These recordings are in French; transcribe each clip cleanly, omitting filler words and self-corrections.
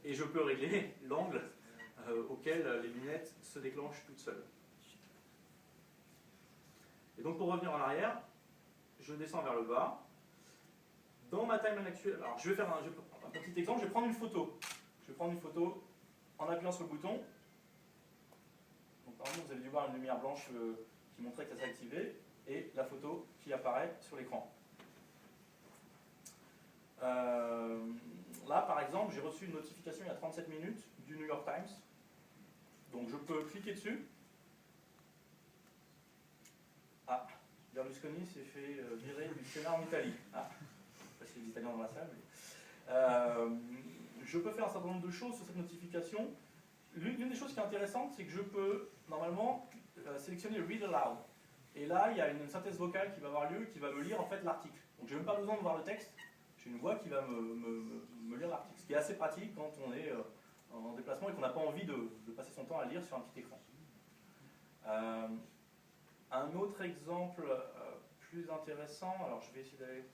et je peux régler l'angle auquel les lunettes se déclenchent toutes seules. Et donc pour revenir en arrière, je descends vers le bas. Dans ma timeline actuelle, alors je vais faire un petit exemple, je vais prendre une photo. Je vais prendre une photo en appuyant sur le bouton. Donc par exemple, vous avez dû voir une lumière blanche qui montrait que ça s'est activé, et la photo qui apparaît sur l'écran. Là, par exemple, j'ai reçu une notification il y a 37 minutes du New York Times. Donc je peux cliquer dessus. Ah, Berlusconi s'est fait virer du Sénat en Italie. Ah, je ne sais pas s'il y a des Italiens dans la salle. Mais... je peux faire un certain nombre de choses sur cette notification. L'une des choses qui est intéressante, c'est que je peux, normalement, sélectionner Read Aloud. Et là, il y a une synthèse vocale qui va avoir lieu, qui va me lire en fait l'article. Donc je n'ai même pas besoin de voir le texte, j'ai une voix qui va me lire l'article. Ce qui est assez pratique quand on est en déplacement et qu'on n'a pas envie de passer son temps à lire sur un petit écran. Un autre exemple plus intéressant, alors je vais essayer d'aller...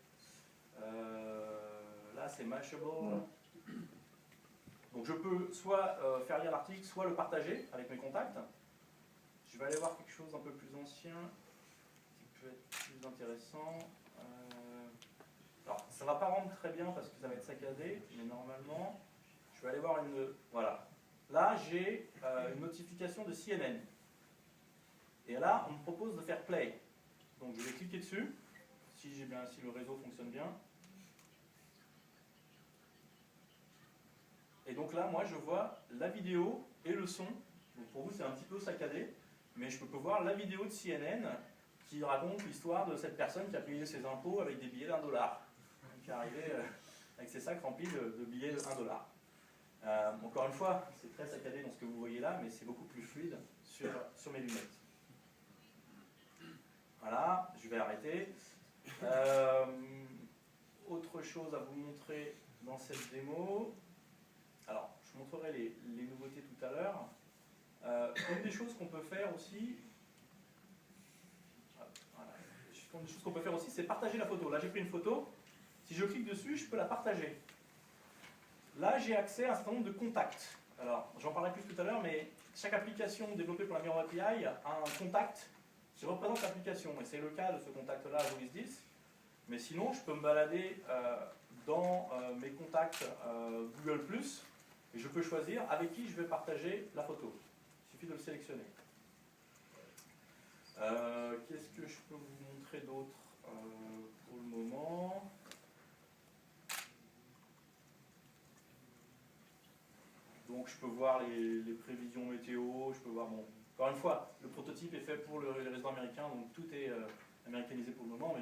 là c'est Mashable. Donc je peux soit faire lire l'article, soit le partager avec mes contacts. Je vais aller voir quelque chose d'un peu plus ancien, qui peut être plus intéressant. Alors ça ne va pas rendre très bien parce que ça va être saccadé, mais normalement, je vais aller voir une... Voilà. Là j'ai une notification de CNN. Et là, on me propose de faire play. Donc je vais cliquer dessus, si le réseau fonctionne bien. Et donc là, moi, je vois la vidéo et le son. Donc pour vous, c'est un petit peu saccadé, mais je peux voir la vidéo de CNN qui raconte l'histoire de cette personne qui a payé ses impôts avec des billets d'1 $, qui est arrivée avec ses sacs remplis de billets de 1 $. Encore une fois, c'est très saccadé dans ce que vous voyez là, mais c'est beaucoup plus fluide sur mes lunettes. Voilà, je vais arrêter. Autre chose à vous montrer dans cette démo. Alors, je vous montrerai les nouveautés tout à l'heure. Une des choses qu'on peut faire aussi, c'est partager la photo. Là, j'ai pris une photo. Si je clique dessus, je peux la partager. Là, j'ai accès à un certain nombre de contacts. Alors, j'en parlerai plus tout à l'heure, mais chaque application développée pour la Mirror API a un contact qui représente l'application. Et c'est le cas de ce contact-là à Who is this. Mais sinon, je peux me balader dans mes contacts Google+, et je peux choisir avec qui je vais partager la photo. Il suffit de le sélectionner. Qu'est-ce que je peux vous montrer d'autre pour le moment? Donc je peux voir les prévisions météo, je peux voir, bon, encore une fois, le prototype est fait pour les résidents américains, donc tout est américanisé pour le moment.